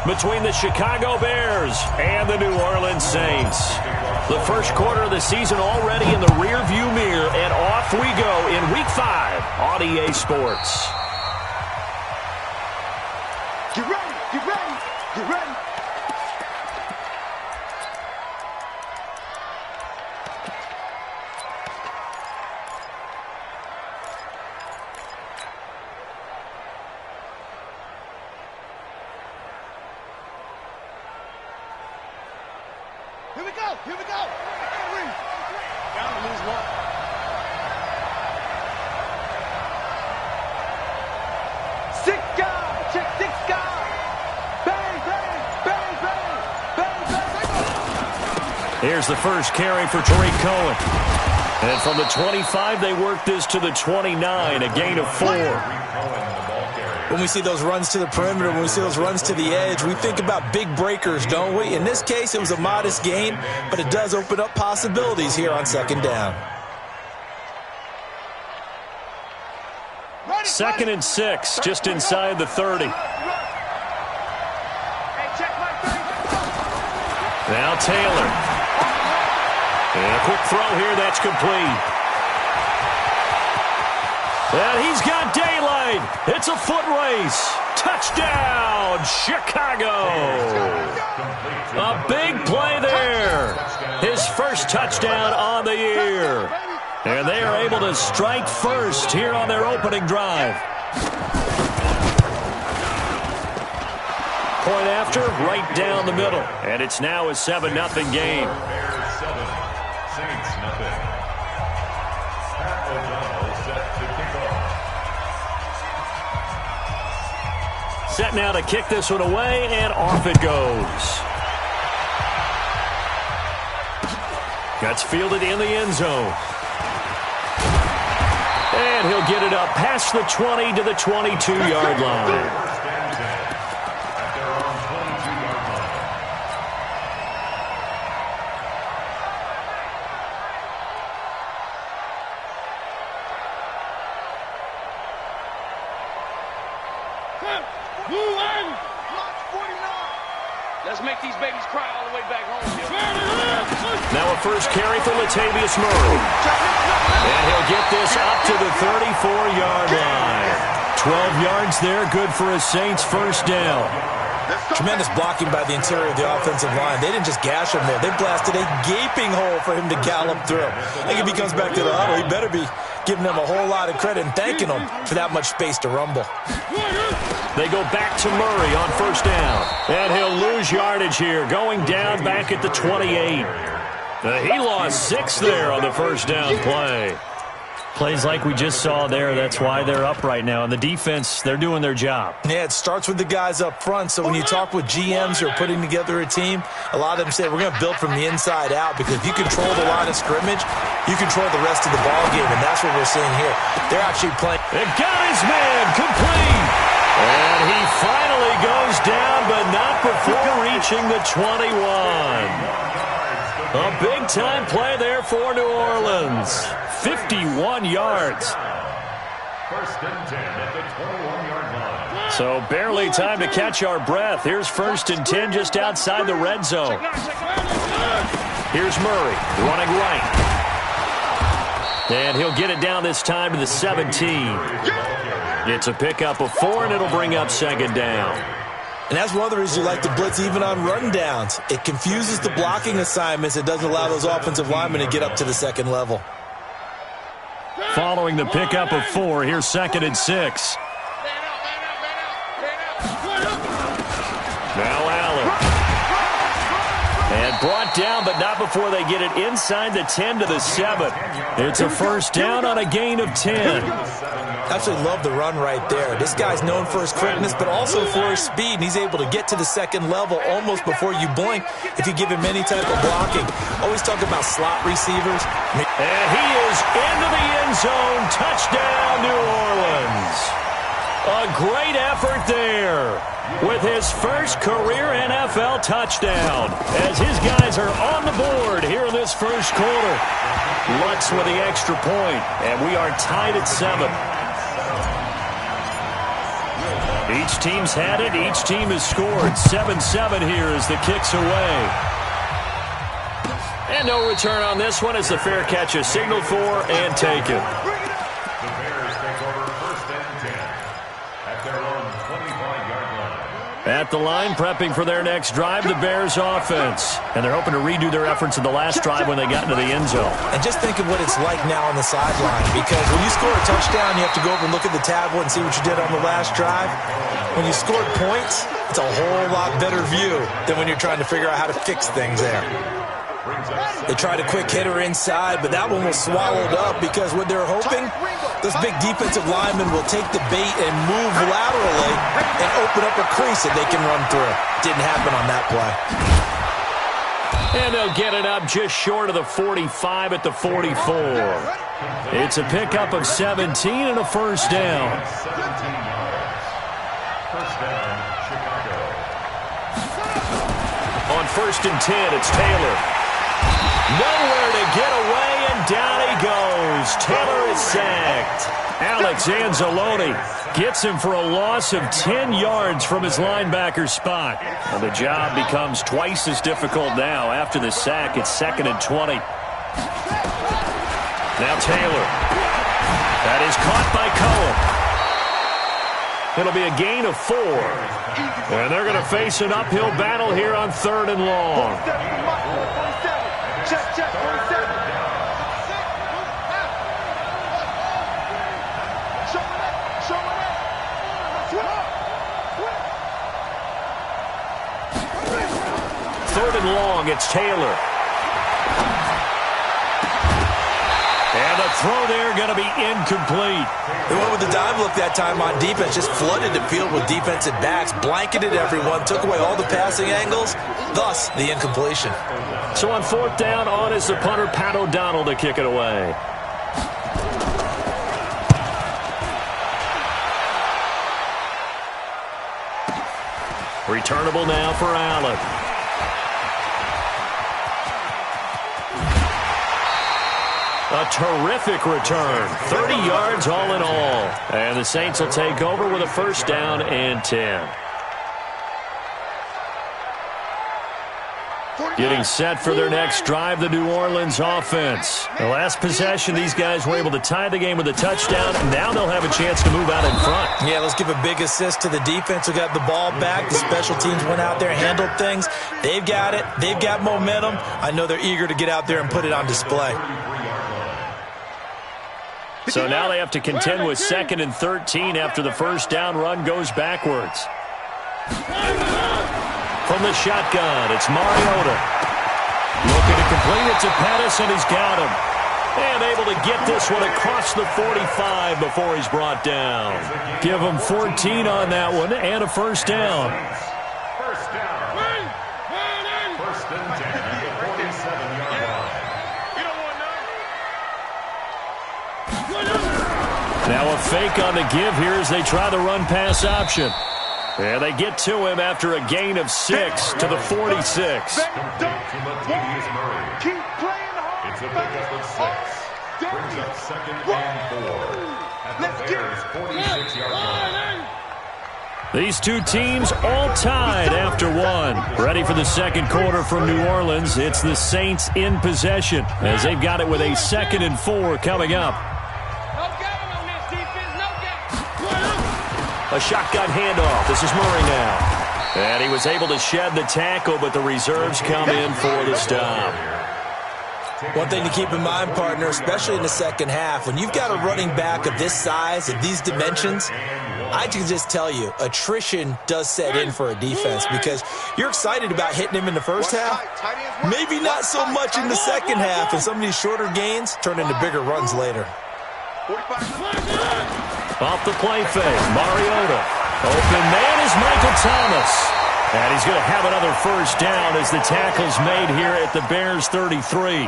between the Chicago Bears and the New Orleans Saints. The first quarter of the season already in the rearview mirror, and off we go in Week 5 on EA Sports. Get ready, get ready, get ready. Here we go, here we go. Gotta lose one. Six guys, check six guys. Bang, bang, bang, bang, bang, bang. Here's the first carry for Tariq Cohen. And from the 25, they work this to the 29, a gain of 4. When we see those runs to the perimeter, when we see those runs to the edge, we think about big breakers, don't we? In this case, it was a modest gain, but it does open up possibilities here on second down. 2nd and 6, just inside the 30. Now Taylor. And a quick throw here, that's complete. And he's got daylight. It's a foot race. Touchdown, Chicago. A big play there. His first touchdown on the year. And they are able to strike first here on their opening drive. Point after, right down the middle. And it's now a 7-0 game. Bears 7, Saints nothing. Pat O'Donnell set to kick off. Set now to kick this one away, and off it goes. That's fielded in the end zone. And he'll get it up past the 20 to the 22-yard line. Let's make these babies cry all the way back home. Now a first carry for Latavius Murray. And he'll get this up to the 34-yard line. 12 yards there, good for a Saints first down. Tremendous blocking by the interior of the offensive line. They didn't just gash him there. They blasted a gaping hole for him to gallop through. I think if he comes back to the huddle, he better be giving them a whole lot of credit and thanking them for that much space to rumble. They go back to Murray on first down. And he'll lose yardage here, going down back at the 28. He lost 6 there on the first down play. Plays like we just saw there, that's why they're up right now. And the defense, they're doing their job. Yeah, it starts with the guys up front. So when you talk with GMs who are putting together a team, a lot of them say, we're going to build from the inside out, because if you control the line of scrimmage, you control the rest of the ball game, and that's what we're seeing here. They're actually playing. It got his man complete. And he finally goes down, but not before reaching the 21. A big-time play there for New Orleans. 51 yards. First and 10 at the 21-yard line. So barely time to catch our breath. Here's first and 10 just outside the red zone. Here's Murray running right. And he'll get it down this time to the 17. It's a pickup of 4, and it'll bring up second down. And that's one of the reasons you like to blitz even on rundowns. It confuses the blocking assignments. It doesn't allow those offensive linemen to get up to the second level. Following the pickup of 4, here's 2nd and 6. Now Allen. And brought down, but not before they get it inside the 10 to the 7. It's a first down on a gain of 10. Absolutely love the run right there. This guy's known for his quickness, but also for his speed, and he's able to get to the second level almost before you blink if you give him any type of blocking. Always talk about slot receivers. And he is into the end zone. Touchdown, New Orleans. A great effort there with his first career NFL touchdown as his guys are on the board here in this first quarter. Lutz with the extra point, and we are tied at 7. Each team's had it. Each team has scored. 7-7 here as the kick's away. And no return on this one as the fair catch is signaled for and taken. The Bears take over first and 10 at their own 25-yard line. At the line, prepping for their next drive, the Bears offense. And they're hoping to redo their efforts in the last drive when they got into the end zone. And just think of what it's like now on the sideline, because when you score a touchdown, you have to go over and look at the tablet and see what you did on the last drive. When you scored points, it's a whole lot better view than when you're trying to figure out how to fix things there. They tried a quick hitter inside, but that one was swallowed up because what they're hoping, those big defensive linemen will take the bait and move laterally and open up a crease that they can run through. Didn't happen on that play. And they'll get it up just short of the 45 at the 44. It's a pickup of 17 and a first down. 17 yards. First down, Chicago. On first and 10, it's Taylor. Nowhere to get away, and down he goes. Taylor is sacked. Alex Anzalone gets him for a loss of 10 yards from his linebacker spot. And the job becomes twice as difficult now. After the sack, it's 2nd and 20. Now Taylor. That is caught by Cohen. It'll be a gain of 4. And they're going to face an uphill battle here on 3rd and long. Check, 47. Show it up. 3rd and long, it's Taylor. And the throw there going to be incomplete. They went with the dive look that time on defense, just flooded the field with defensive backs, blanketed everyone, took away all the passing angles, thus the incompletion. So on 4th down, on is the punter, Pat O'Donnell, to kick it away. Returnable now for Allen. A terrific return. 30 yards all in all. And the Saints will take over with a first down and 10. Getting set for their next drive, the New Orleans offense. The last possession, these guys were able to tie the game with a touchdown. Now they'll have a chance to move out in front. Yeah, let's give a big assist to the defense who got the ball back. The special teams went out there, handled things. They've got it. They've got momentum. I know they're eager to get out there and put it on display. So now they have to contend with 2nd and 13 after the first down run goes backwards. From the shotgun, it's Mariota. Looking to complete it to Pettis, and he's got him. And able to get this one across the 45 before he's brought down. Give him 14 on that one and a first down. First down. First and 10 at the 47-yard line. Now a fake on the give here as they try the run-pass option. And they get to him after a gain of 6 to the 46. Keep playing hard. It's a pickup of 6. Brings up 2nd and 4 at the Bears' 46-yard line. These two teams all tied after one. Ready for the second quarter from New Orleans. It's the Saints in possession as they've got it with a 2nd and 4 coming up. A shotgun handoff. This is Murray now. And he was able to shed the tackle, but the reserves come in for the stop. One thing to keep in mind, partner, especially in the second half, when you've got a running back of this size, of these dimensions, I can just tell you, attrition does set in for a defense because you're excited about hitting him in the first half. Maybe not so much in the second half, and some of these shorter gains turn into bigger runs later. Off the play fake, Mariota. Open man is Michael Thomas. And he's going to have another first down as the tackle's made here at the Bears' 33.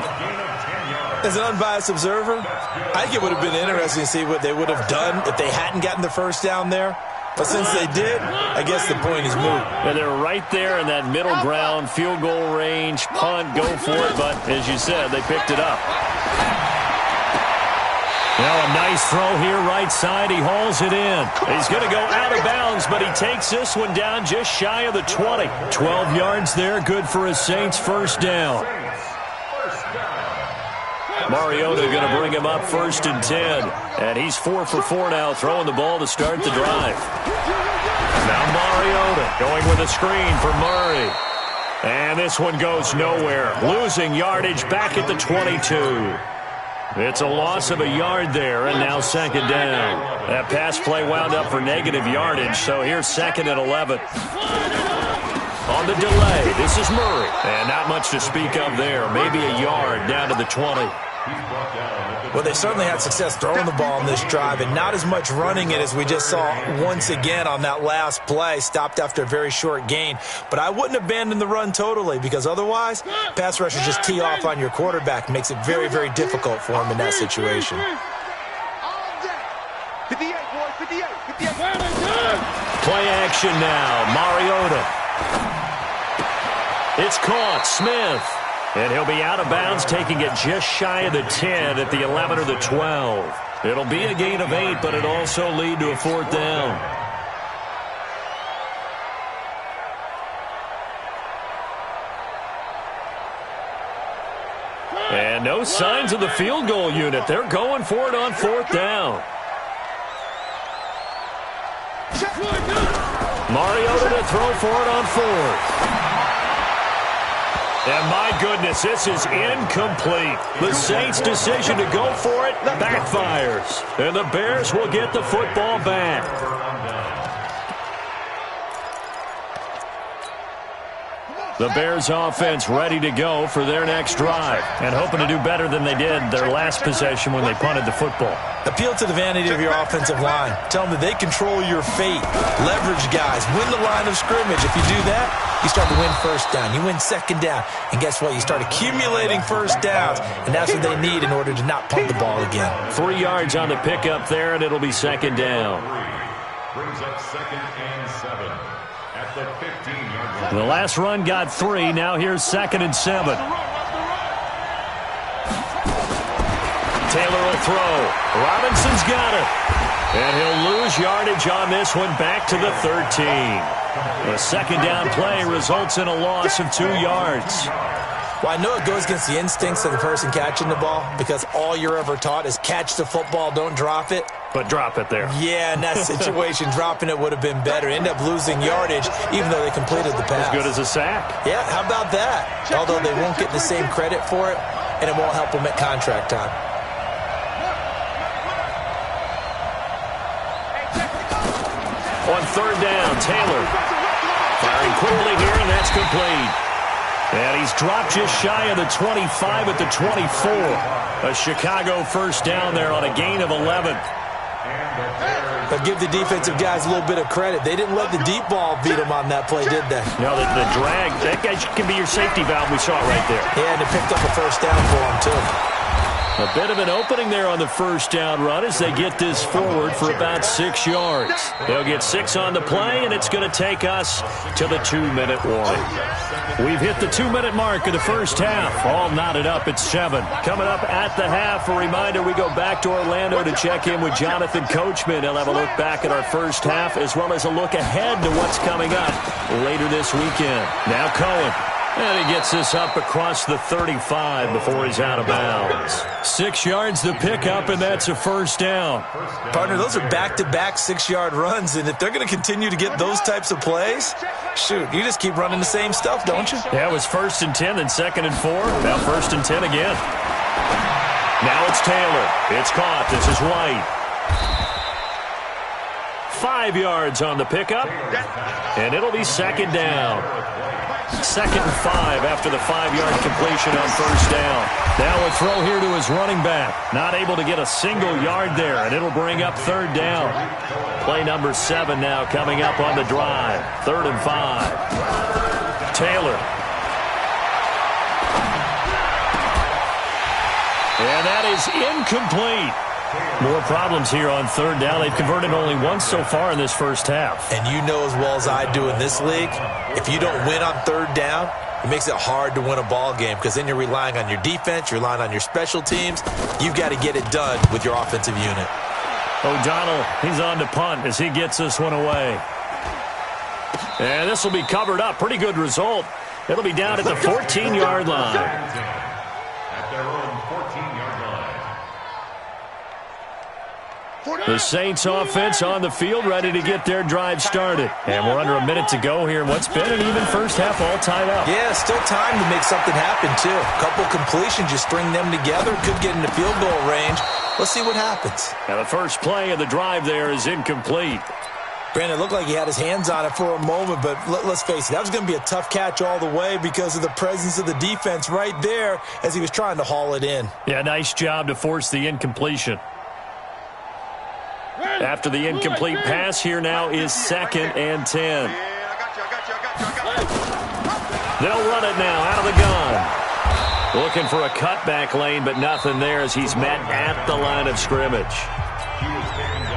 As an unbiased observer, I think it would have been interesting to see what they would have done if they hadn't gotten the first down there. But since they did, I guess the point is moot. And they're right there in that middle ground, field goal range, punt, go for it. But as you said, they picked it up. Now a nice throw here right side. He hauls it in. He's going to go out of bounds, but he takes this one down just shy of the 20. 12 yards there, good for a Saints first down. Mariota going to bring him up 1st and 10. And he's 4 for 4 now, throwing the ball to start the drive. Now Mariota going with a screen for Murray. And this one goes nowhere. Losing yardage back at the 22. It's a loss of a yard there, and now 2nd down. That pass play wound up for negative yardage, so here's 2nd and 11. On the delay, this is Murray. And not much to speak of there. Maybe a yard down to the 20. Well, they certainly had success throwing the ball in this drive and not as much running it as we just saw once again on that last play. Stopped after a very short gain. But I wouldn't abandon the run totally because otherwise, pass rushers just tee off on your quarterback. Makes it very, very difficult for him in that situation. 58, boy, 58, 58. Play action now. Mariota. It's caught. Smith. And he'll be out of bounds, taking it just shy of the 10 at the 11 or the 12. It'll be a gain of 8, but it'll also lead to a 4th down. And no signs of the field goal unit. They're going for it on 4th down. Mariota to throw for it on 4th. And my goodness, this is incomplete. The Saints' decision to go for it backfires. And the Bears will get the football back. The Bears offense ready to go for their next drive and hoping to do better than they did their last possession when they punted the football. Appeal to the vanity of your offensive line. Tell them that they control your fate. Leverage guys. Win the line of scrimmage. If you do that, you start to win 1st down. You win 2nd down. And guess what? You start accumulating 1st downs. And that's what they need in order to not punt the ball again. 3 yards on the pickup there, and it'll be 2nd down. Brings up 2nd and 7 at the 15-yard line. The last run got 3. Now here's 2nd and 7. Taylor will throw. Robinson's got it. And he'll lose yardage on this one back to the 13. The 2nd down play results in a loss of 2 yards. Well, I know it goes against the instincts of the person catching the ball because all you're ever taught is catch the football, don't drop it. But drop it there. Yeah, in that situation, dropping it would have been better. End up losing yardage even though they completed the pass. As good as a sack. Yeah, how about that? Although they won't get the same credit for it, and it won't help them at contract time. On 3rd down, Taylor firing quickly here, and that's complete. And he's dropped just shy of the 25 at the 24. A Chicago 1st down there on a gain of 11. But give the defensive guys a little bit of credit. They didn't let the deep ball beat them on that play, did they? No, the drag, that guy can be your safety valve. We saw it right there. Yeah, and they picked up a 1st down for them, too. A bit of an opening there on the 1st down run as they get this forward for about 6 yards. They'll get 6 on the play, and it's going to take us to the 2-minute warning. We've hit the 2-minute mark of the 1st half. All knotted up at 7. Coming up at the half, a reminder, we go back to Orlando to check in with Jonathan Coachman. He'll have a look back at our 1st half as well as a look ahead to what's coming up later this weekend. Now Cohen. And he gets this up across the 35 before he's out of bounds. 6 yards the pickup, and that's a 1st down. Partner, those are back-to-back 6-yard runs, and if they're going to continue to get those types of plays, shoot, you just keep running the same stuff, don't you? Yeah, it was 1st and 10, then 2nd and 4. Now 1st and 10 again. Now it's Taylor. It's caught. This is White. 5 yards on the pickup, and it'll be 2nd down. 2nd and 5 after the 5-yard completion on 1st down. Now a throw here to his running back. Not able to get a single yard there, and it'll bring up 3rd down. Play number 7 now coming up on the drive. 3rd and 5. Taylor. And that is incomplete. More problems here on 3rd down. They've converted only once so far in this 1st half. And you know as well as I do in this league, if you don't win on 3rd down, It makes it hard to win a ball game because then you're relying on your defense, you're relying on your special teams. You've got to get it done with your offensive unit. O'Donnell, he's on to punt as he gets this one away. And this will be covered up. Pretty good result. It'll be down at the 14-yard line. At their own 14-yard line. The Saints offense on the field, ready to get their drive started. And we're under a minute to go here in what's been an even first half, all tied up. Yeah, still time to make something happen, too. A couple completions, you string them together, could get into field goal range. Let's see what happens. Now the first play of the drive there is incomplete. Brandon, it looked like he had his hands on it for a moment, but let's face it, that was going to be a tough catch all the way because of the presence of the defense right there as he was trying to haul it in. Yeah, nice job to force the incompletion. After the incomplete pass, here now is 2nd and 10. They'll run it now out of the gun. Looking for a cutback lane, but nothing there as he's met at the line of scrimmage.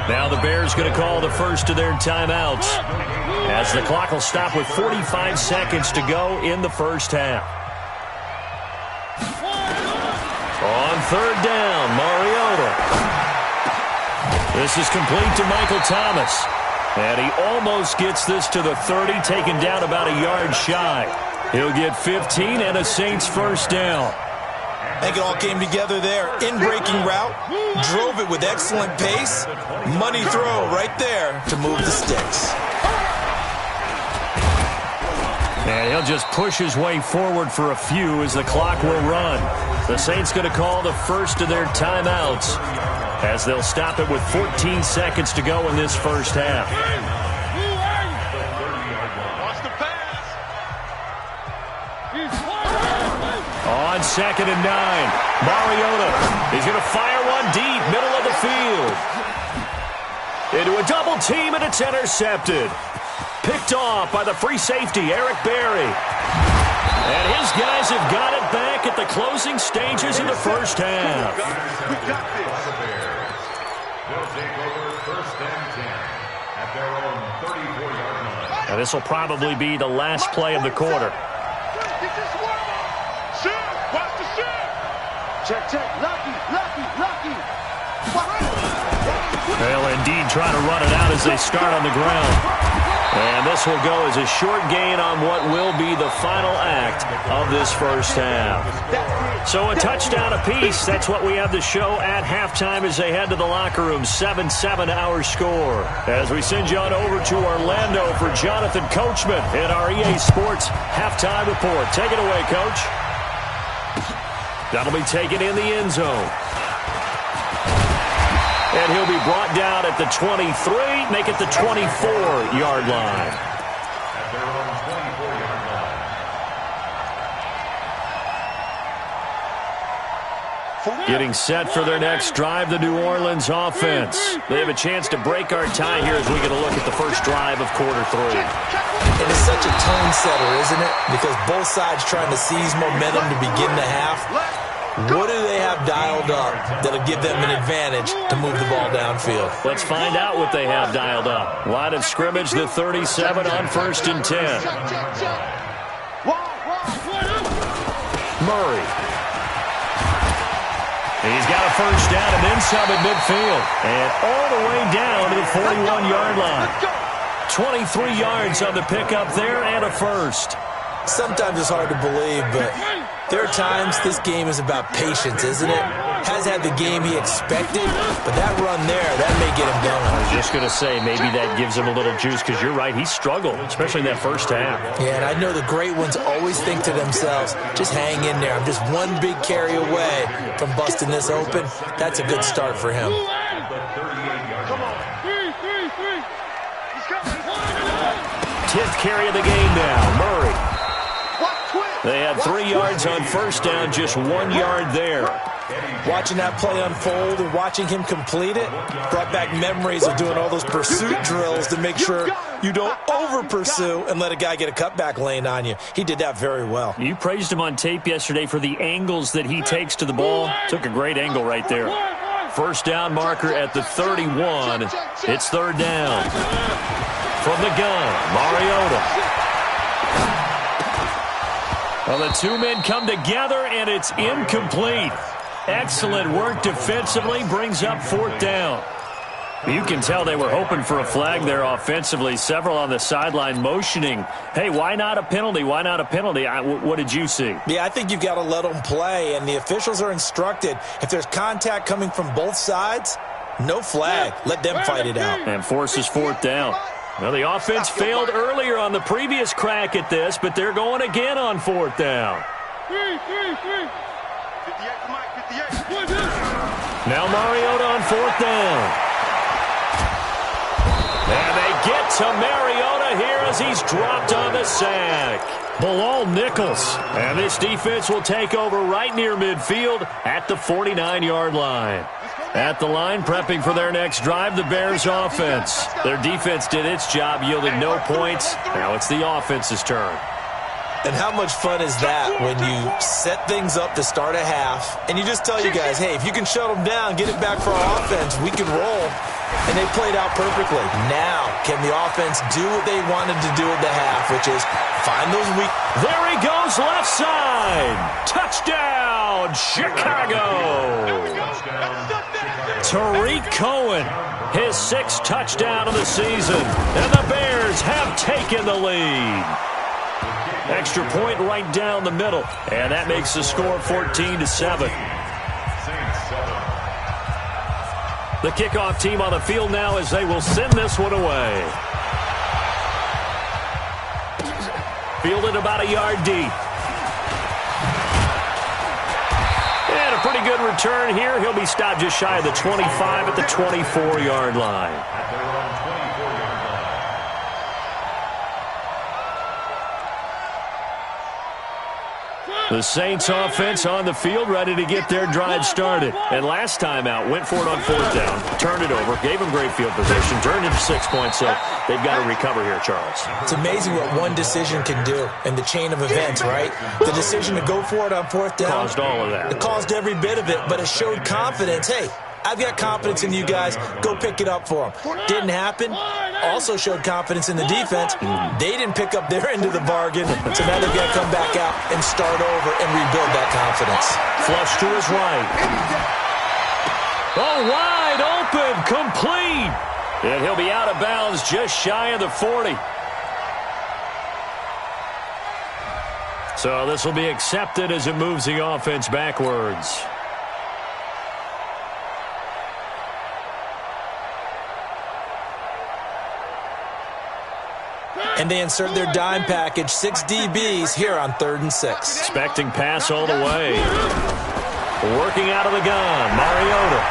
Now the Bears going to call the first of their timeouts as the clock will stop with 45 seconds to go in the first half. On 3rd down, Mariota. This is complete to Michael Thomas. And he almost gets this to the 30, taken down about a yard shy. He'll get 15 and a Saints first down. I think it all came together there. In-breaking route, drove it with excellent pace. Money throw right there to move the sticks. And he'll just push his way forward for a few as the clock will run. The Saints going to call the first of their timeouts as they'll stop it with 14 seconds to go in this first half. On 2nd and 9, Mariota. He's going to fire one deep, middle of the field. Into a double team, and it's intercepted. Picked off by the free safety, Eric Berry. And his guys have got it back at the closing stages of the first half. We got this. They'll take over 1st and 10 at their own 34-yard line. Now this will probably be the last play of the quarter. Check, lucky. They'll indeed try to run it out as they start on the ground. And this will go as a short gain on what will be the final act of this first half. So a touchdown apiece. That's what we have to show at halftime as they head to the locker room. 7-7 our score. As we send you on over to Orlando for Jonathan Coachman in our EA Sports halftime report. Take it away, Coach. That'll be taken in the end zone. And he'll be brought down at the 23, make it the 24-yard line. At their own 24-yard line. Getting set for their next drive, the New Orleans offense. They have a chance to break our tie here as we get a look at the first drive of quarter 3. It is such a tone setter, isn't it? Because both sides trying to seize momentum to begin the half. What do they have dialed up that'll give them an advantage to move the ball downfield? Let's find out what they have dialed up. Line of scrimmage, the 37 on 1st and 10. Murray. He's got a first down and then some at midfield. And all the way down to the 41-yard line. 23 yards on the pickup there and a first. Sometimes it's hard to believe, but there are times this game is about patience, isn't it? Has had the game he expected, but that run there, that may get him going. I was just going to say, maybe that gives him a little juice because you're right, he struggled, especially in that first half. Yeah, and I know the great ones always think to themselves, just hang in there. I'm just one big carry away from busting this open. That's a good start for him. Come on. 10th carry of the game now, Murray. They had 3 yards on first down, just 1 yard there. Watching that play unfold and watching him complete it brought back memories of doing all those pursuit drills to make sure you don't over-pursue and let a guy get a cutback lane on you. He did that very well. You praised him on tape yesterday for the angles that he takes to the ball. Took a great angle right there. First down marker at the 31. It's 3rd down. From the gun, Mariota. Well, the two men come together, and it's incomplete. Excellent work defensively, brings up 4th down. You can tell they were hoping for a flag there offensively. Several on the sideline motioning, hey, why not a penalty? Why not a penalty? What did you see? Yeah, I think you've got to let them play, and the officials are instructed. If there's contact coming from both sides, no flag. Let them fight it out. And forces 4th down. Well, the offense failed earlier on the previous crack at this, but they're going again on 4th down. 58, come on, 58. Now Mariota on 4th down. And they get to Mariota here as he's dropped on the sack. Bilal Nichols. And this defense will take over right near midfield at the 49-yard line. At the line, prepping for their next drive, the Bears offense. Their defense did its job, yielding no points. Now it's the offense's turn. And how much fun is that when you set things up to start a half, and you just tell you guys, hey, if you can shut them down, get it back for our offense, we can roll. And they played out perfectly. Now, can the offense do what they wanted to do at the half, which is find those weak... There he goes, left side. Touchdown, Chicago. Tariq Cohen, his 6th touchdown of the season. And the Bears have taken the lead. Extra point right down the middle. And that makes the score 14-7. The kickoff team on the field now as they will send this one away. Fielded about a yard deep. And a pretty good return here. He'll be stopped just shy of the 25 at the 24-yard line. The Saints offense on the field, ready to get their drive started. And last time out, went for it on 4th down, turned it over, gave them great field position, turned into 6 points, so they've got to recover here, Charles. It's amazing what one decision can do in the chain of events, right? The decision to go for it on 4th down. Caused all of that. It caused every bit of it, but it showed confidence. Hey, I've got confidence in you guys. Go pick it up for them. Didn't happen. Also showed confidence in the defense. They didn't pick up their end of the bargain, so now they've got to come back out and start over and rebuild that confidence. Flush to his right. Oh, wide open, complete. And he'll be out of bounds just shy of the 40. So this will be accepted as it moves the offense backwards. And they insert their dime package, 6 DBs here on 3rd and 6. Expecting pass all the way. Working out of the gun, Mariota.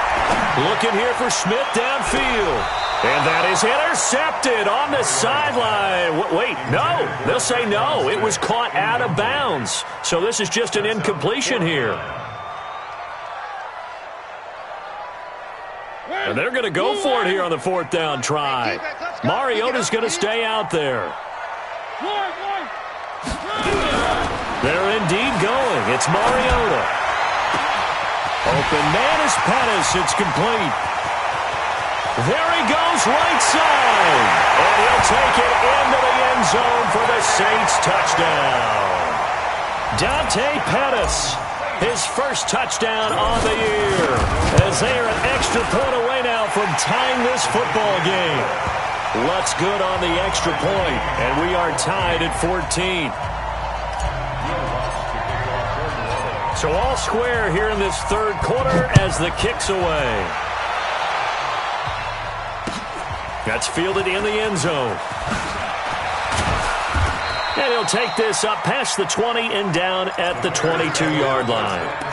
Looking here for Smith downfield. And that is intercepted on the sideline. Wait, no. They'll say no. It was caught out of bounds. So this is just an incompletion here. And they're going to go for it here on the 4th down try. Mariota's going to stay out there. They're indeed going. It's Mariota. Open man is Pettis. It's complete. There he goes, right side. And he'll take it into the end zone for the Saints touchdown. Dante Pettis, his first touchdown on the year, as they are an extra point away now from tying this football game. Lutz good on the extra point, and we are tied at 14. So all square here in this 3rd quarter as the kick's away. That's fielded in the end zone. And he'll take this up past the 20 and down at the 22-yard line.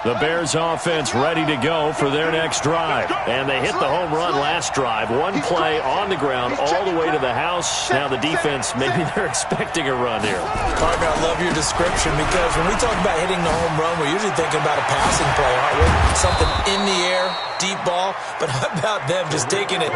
The Bears offense ready to go for their next drive. And they hit the home run last drive. One play on the ground all the way to the house. Now the defense, maybe they're expecting a run here. Partner, I love your description because when we talk about hitting the home run, we're usually thinking about a passing play, aren't we? Something in the air, deep ball. But how about them just taking it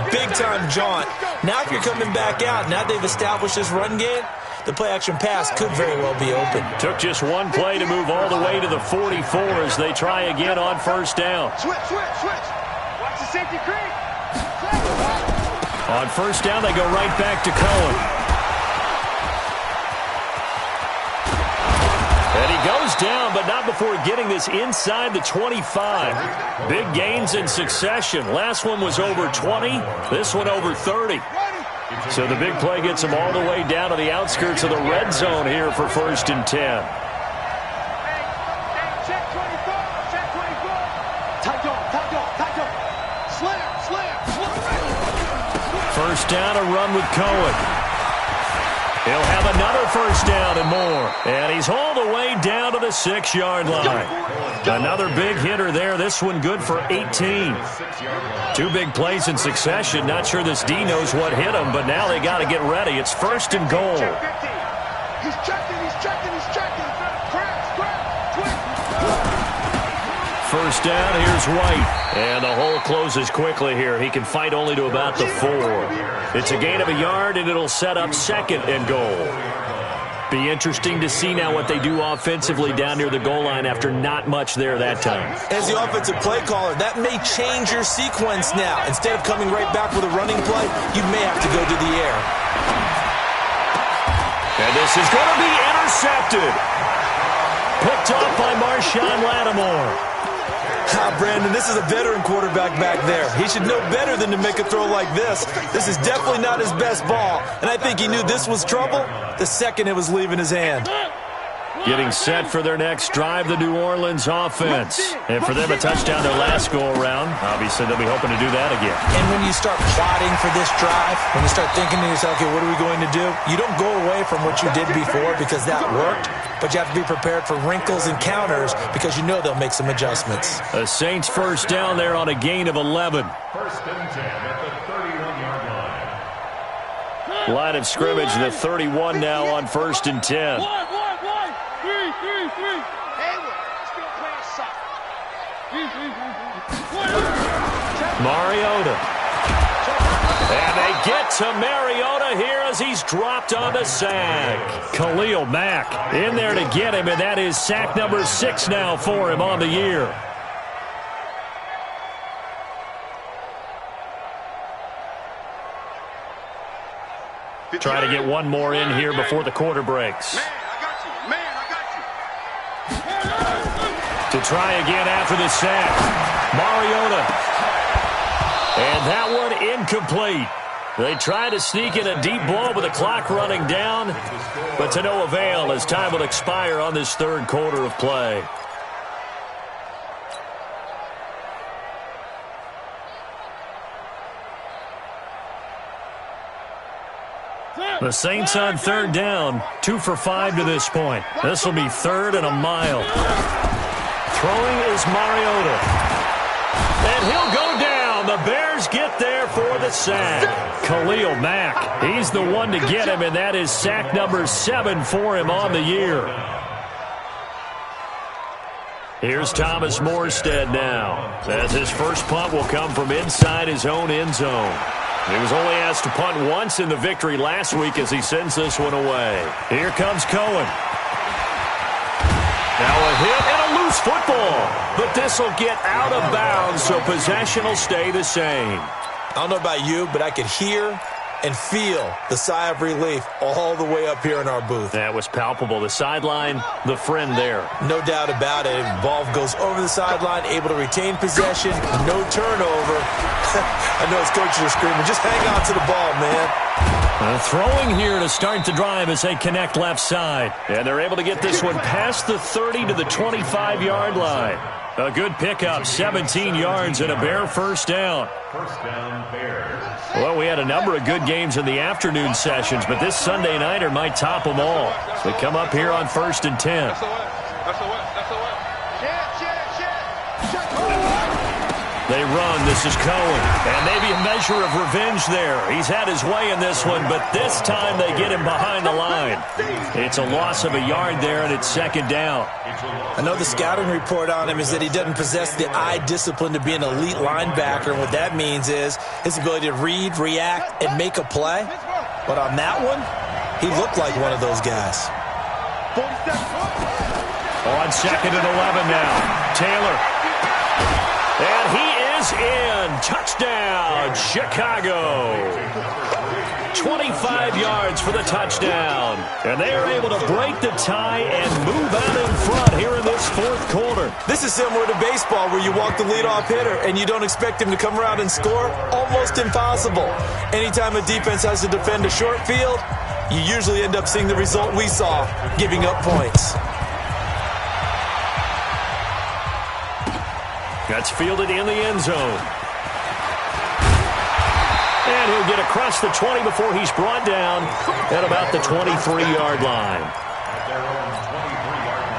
big-time jaunt? Now if you're coming back out, now they've established this run game, the play-action pass could very well be open. Took just one play to move all the way to the 44 as they try again on 1st down. Switch. Watch the safety creep. On first down, they go right back to Cohen. And he goes down, but not before getting this inside the 25. Big gains in succession. Last one was over 20. This one over 30. So the big play gets him all the way down to the outskirts of the red zone here for 1st and 10. First down, a run with Cohen. He'll have another first down and more. And he's all the way down to the 6-yard line. Another big hitter there. This one good for 18. 2 big plays in succession. Not sure this D knows what hit him, but now they got to get ready. It's 1st and goal. He's checking. First down, here's White. And the hole closes quickly here. He can fight only to about the 4. It's a gain of a yard, and it'll set up 2nd and goal. Be interesting to see now what they do offensively down near the goal line after not much there that time. As the offensive play caller, that may change your sequence now. Instead of coming right back with a running play, you may have to go to the air. And this is going to be intercepted. Picked off by Marshawn Lattimore. Brandon, this is a veteran quarterback back there. He should know better than to make a throw like this. This is definitely not his best ball, and I think he knew this was trouble the second it was leaving his hand. Getting set for their next drive, the New Orleans offense. And for them, a touchdown their last go-around. Obviously, they'll be hoping to do that again. And when you start plotting for this drive, when you start thinking to yourself, okay, what are we going to do? You don't go away from what you did before because that worked, but you have to be prepared for wrinkles and counters because you know they'll make some adjustments. The Saints first down there on a gain of 11. 1st and 10 at the 31-yard line. Line of scrimmage, the 31 now on 1st and 10. Mariota. And they get to Mariota here as he's dropped on the sack. Khalil Mack in there to get him, and that is sack number 6 now for him on the year. Try to get one more in here before the quarter breaks. To try again after the sack. Mariota. And that one incomplete. They try to sneak in a deep ball with the clock running down, but to no avail as time will expire on this 3rd quarter of play. The Saints on 3rd down, 2 for 5 to this point. This will be 3rd and a mile. Throwing is Mariota. And he'll go down. The Bears get there for the sack. Khalil Mack, he's the one to get him, and that is sack number 7 for him on the year. Here's Thomas Morstead now, as his first punt will come from inside his own end zone. He was only asked to punt once in the victory last week as he sends this one away. Here comes Cohen. Now a hit and a loose football, but this will get out of bounds, so possession will stay the same. I don't know about you, but I could hear and feel the sigh of relief all the way up here in our booth. That was palpable. The sideline, the friend there. No doubt about it. Ball goes over the sideline, able to retain possession, no turnover. I know his coaches are screaming, just hang on to the ball, man. Throwing here to start the drive as they connect left side. And they're able to get this one past the 30 to the 25-yard line. A good pickup, 17 yards and a Bear first down. First down, Bears. Well, we had a number of good games in the afternoon sessions, but this Sunday nighter might top them all. So we come up here on 1st and 10. They run. This is Cohen. And maybe a measure of revenge there. He's had his way in this one, but this time they get him behind the line. It's a loss of a yard there, and it's 2nd down. I know the scouting report on him is that he doesn't possess the eye discipline to be an elite linebacker, and what that means is his ability to read, react, and make a play. But on that one, he looked like one of those guys. On 2nd and 11 now. Taylor. And he is is in. Touchdown, Chicago. 25 yards for the touchdown. And they are able to break the tie and move out in front here in this fourth quarter. This is similar to baseball where you walk the leadoff hitter and you don't expect him to come around and score. Almost impossible. Anytime a defense has to defend a short field, you usually end up seeing the result we saw, giving up points. That's fielded in the end zone. And he'll get across the 20 before he's brought down at about the 23-yard line. At their own 23-yard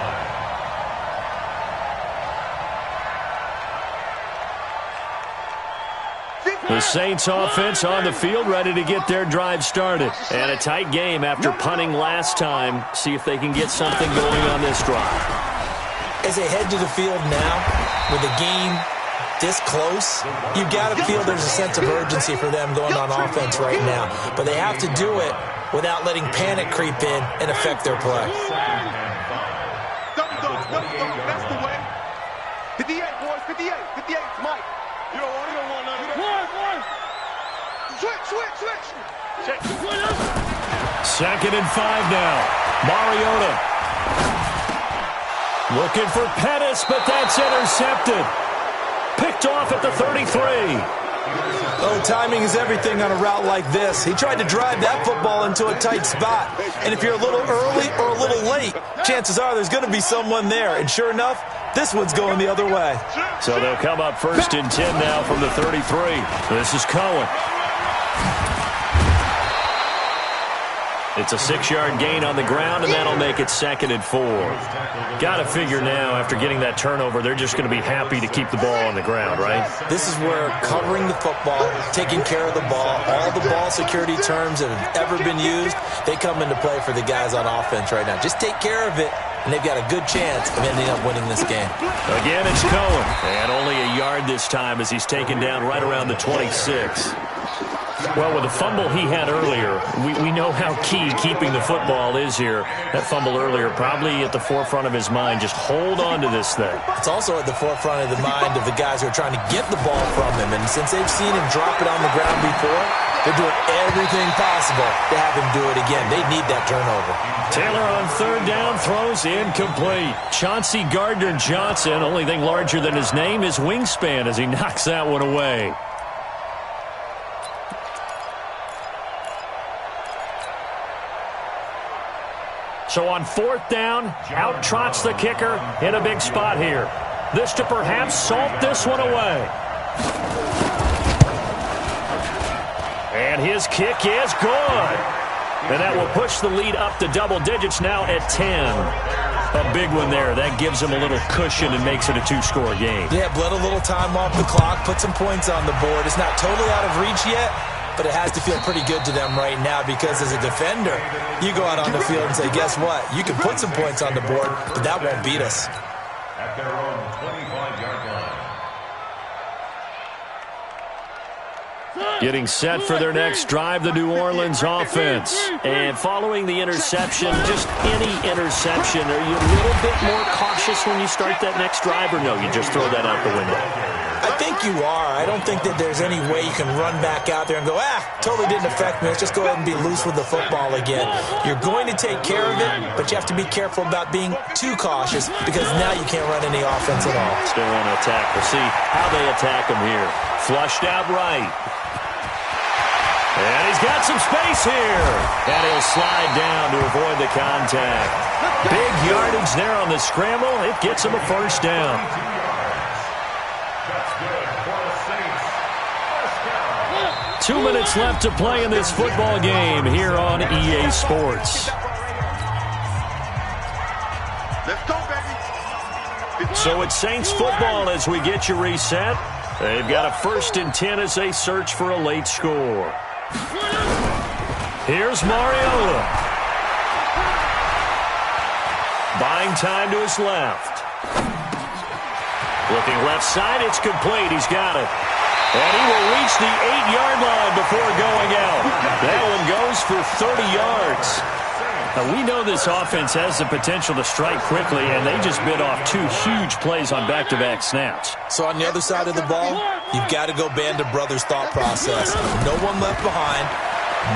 line. The Saints offense on the field, ready to get their drive started. And a tight game after punting last time. See if they can get something going on this drive. As they head to the field now, with the game this close, you've got to feel there's a sense of urgency for them going on offense right now. But they have to do it without letting panic creep in and affect their play. Double dog, that's the way. 58, boys, 58, 58, Mike. You don't want none of that. Switch. Check. Second and 5 now. Mariota. Looking for Pettis, but that's intercepted. Picked off at the 33. Oh, timing is everything on a route like this. He tried to drive that football into a tight spot. And if you're a little early or a little late, chances are there's going to be someone there. And sure enough, this one's going the other way. So they'll come up first and 10 now from the 33. This is Cohen. It's a 6-yard gain on the ground, and that'll make it second and 4. Got to figure now, after getting that turnover, they're just going to be happy to keep the ball on the ground, right? This is where covering the football, taking care of the ball, all the ball security terms that have ever been used, they come into play for the guys on offense right now. Just take care of it, and they've got a good chance of ending up winning this game. Again, it's Cohen. And only a yard this time as he's taken down right around the 26. Well, with the fumble he had earlier, we know how key keeping the football is here. That fumble earlier probably at the forefront of his mind. Just hold on to this thing. It's also at the forefront of the mind of the guys who are trying to get the ball from him. And since they've seen him drop it on the ground before, they're doing everything possible to have him do it again. They need that turnover. Taylor on third down, throws incomplete. Chauncey Gardner-Johnson, only thing larger than his name is wingspan as he knocks that one away. So on fourth down, out trots the kicker in a big spot here. This to perhaps salt this one away. And his kick is good. And that will push the lead up to double digits now at 10. A big one there. That gives them a little cushion and makes it a 2-score game. Yeah, bled a little time off the clock, put some points on the board. It's not totally out of reach yet, but it has to feel pretty good to them right now because as a defender, you go out on the field and say, guess what? You can put some points on the board, but that won't beat us. At their own 25-yard line. Getting set for their next drive, the New Orleans offense. And following the interception, just any interception, are you a little bit more cautious when you start that next drive, or no, you just throw that out the window? I think you are. I don't think that there's any way you can run back out there and go, totally didn't affect me. Let's just go ahead and be loose with the football again. You're going to take care of it, but you have to be careful about being too cautious because now you can't run any offense at all. Still want to attack. We'll see how they attack him here. Flushed out right. And he's got some space here. And he'll slide down to avoid the contact. Big yardage there on the scramble. It gets him a first down. That's good for the Saints. First down. 2 minutes left to play in this football game here on EA Sports. Let's go, baby. So it's Saints football as we get you reset. They've got a first and 10 as they search for a late score. Here's Mariota. Buying time to his left. Looking left side, it's complete. He's got it. And he will reach the 8-yard line before going out. That one goes for 30 yards. We know this offense has the potential to strike quickly, and they just bit off 2 huge plays on back-to-back snaps. So on the other side of the ball, you've got to go band of brothers thought process. No one left behind,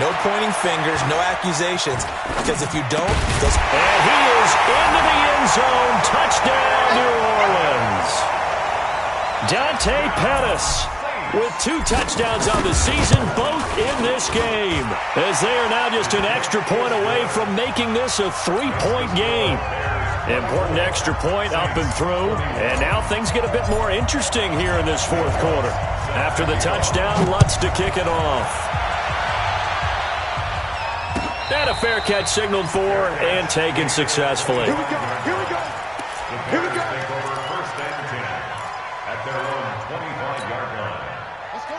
no pointing fingers, no accusations, because if you don't, those... And he is into the end zone. Touchdown, New Orleans. Dante Pettis with 2 touchdowns on the season, both in this game, as they are now just an extra point away from making this a 3-point game. Important extra point up and through, and now things get a bit more interesting here in this 4th quarter. After the touchdown, Lutz to kick it off. And a fair catch signaled for and taken successfully. Here we go. Here we go. Here we go.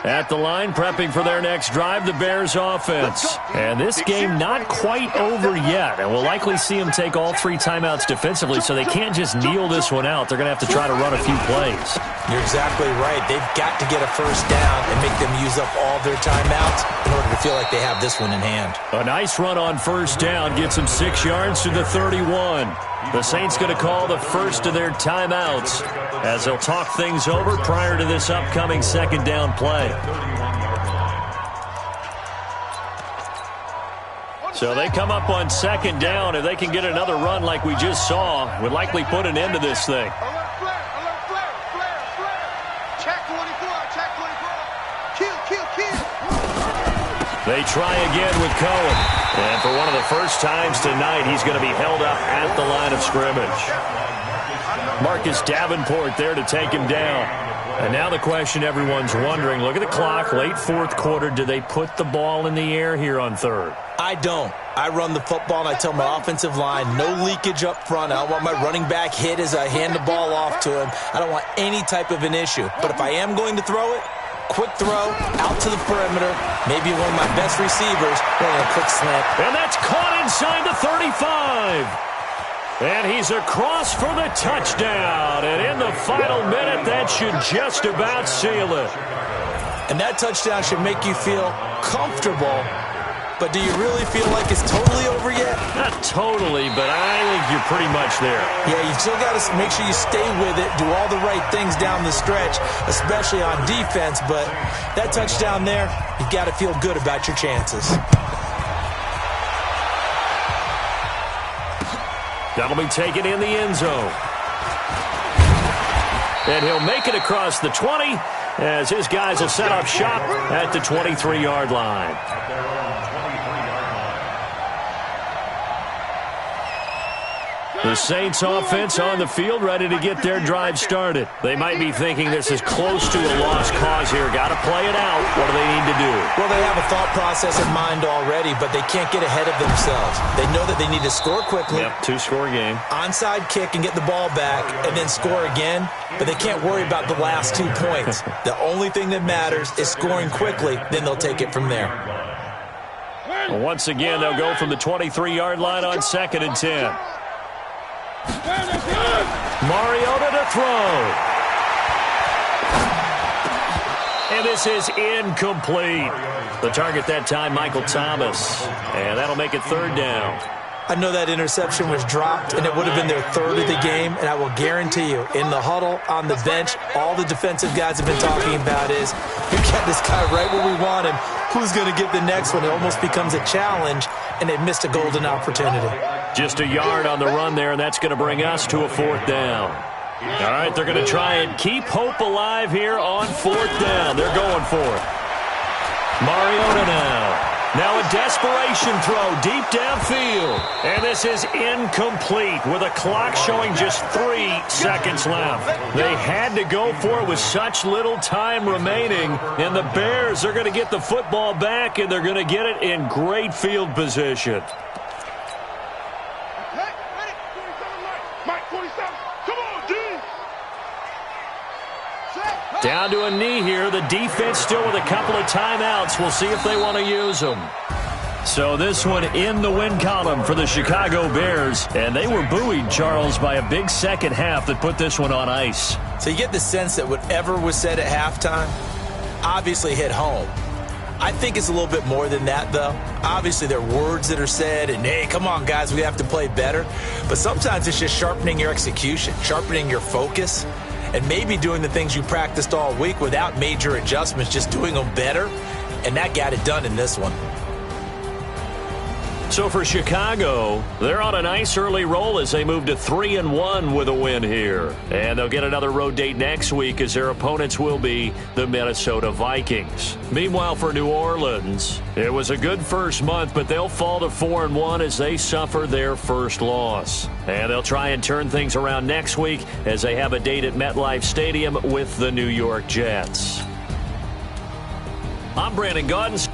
At the line, prepping for their next drive, the Bears offense. And this game not quite over yet, and we'll likely see them take all 3 timeouts defensively, so they can't just kneel this one out. They're going to have to try to run a few plays. You're exactly right. They've got to get a first down and make them use up all their timeouts in order to feel like they have this one in hand. A nice run on first down gets them 6 yards to the 31. The Saints going to call the first of their timeouts as they'll talk things over prior to this upcoming 2nd down play. So they come up on 2nd down. If they can get another run like we just saw, would likely put an end to this thing. Alert flare, alert flare, flare, flare. Check 24, check 24. Kill. They try again with Cohen. And for one of the first times tonight, he's going to be held up at the line of scrimmage. Marcus Davenport there to take him down. And now the question everyone's wondering, look at the clock, late 4th quarter. Do they put the ball in the air here on 3rd? I don't. I run the football, and I tell my offensive line, no leakage up front. I don't want my running back hit as I hand the ball off to him. I don't want any type of an issue. But if I am going to throw it, quick throw, out to the perimeter, maybe one of my best receivers running a quick slant. And that's caught inside the 35. And he's across for the touchdown. And in the final minute, that should just about seal it. And that touchdown should make you feel comfortable. But do you really feel like it's totally over yet? Not totally, but I think you're pretty much there. Yeah, you still got to make sure you stay with it, do all the right things down the stretch, especially on defense. But that touchdown there, you've got to feel good about your chances. That'll be taken in the end zone. And he'll make it across the 20 as his guys will set up shop at the 23-yard line. The Saints offense on the field, ready to get their drive started. They might be thinking this is close to a lost cause here. Got to play it out. What do they need to do? Well, they have a thought process in mind already, but they can't get ahead of themselves. They know that they need to score quickly. Yep, 2-score game. Onside kick and get the ball back and then score again, but they can't worry about the last 2 points. The only thing that matters is scoring quickly, then they'll take it from there. Well, once again, they'll go from the 23-yard line on 2nd and 10. Mariota to throw. And this is incomplete. The target that time, Michael Thomas. And that'll make it 3rd down. I know that interception was dropped, and it would have been their 3rd of the game, and I will guarantee you, in the huddle, on the bench, all the defensive guys have been talking about is, we got this guy right where we want him. Who's going to get the next one? It almost becomes a challenge, and they've missed a golden opportunity. Just a yard on the run there, and that's going to bring us to a 4th down. All right, they're going to try and keep hope alive here on 4th down. They're going for it. Mariota now. Now a desperation throw deep downfield. And this is incomplete with a clock showing just 3 seconds left. They had to go for it with such little time remaining. And the Bears are going to get the football back, and they're going to get it in great field position. Down to a knee here. The defense still with a couple of timeouts. We'll see if they want to use them. So this one in the win column for the Chicago Bears. And they were buoyed, Charles, by a big second half that put this one on ice. So you get the sense that whatever was said at halftime obviously hit home. I think it's a little bit more than that, though. Obviously, there are words that are said, and, hey, come on, guys, we have to play better. But sometimes it's just sharpening your execution, sharpening your focus, and maybe doing the things you practiced all week without major adjustments, just doing them better. And that got it done in this one. So for Chicago, they're on a nice early roll as they move to 3-1 with a win here. And they'll get another road date next week as their opponents will be the Minnesota Vikings. Meanwhile, for New Orleans, it was a good first month, but they'll fall to 4-1 as they suffer their first loss. And they'll try and turn things around next week as they have a date at MetLife Stadium with the New York Jets. I'm Brandon Gaudens.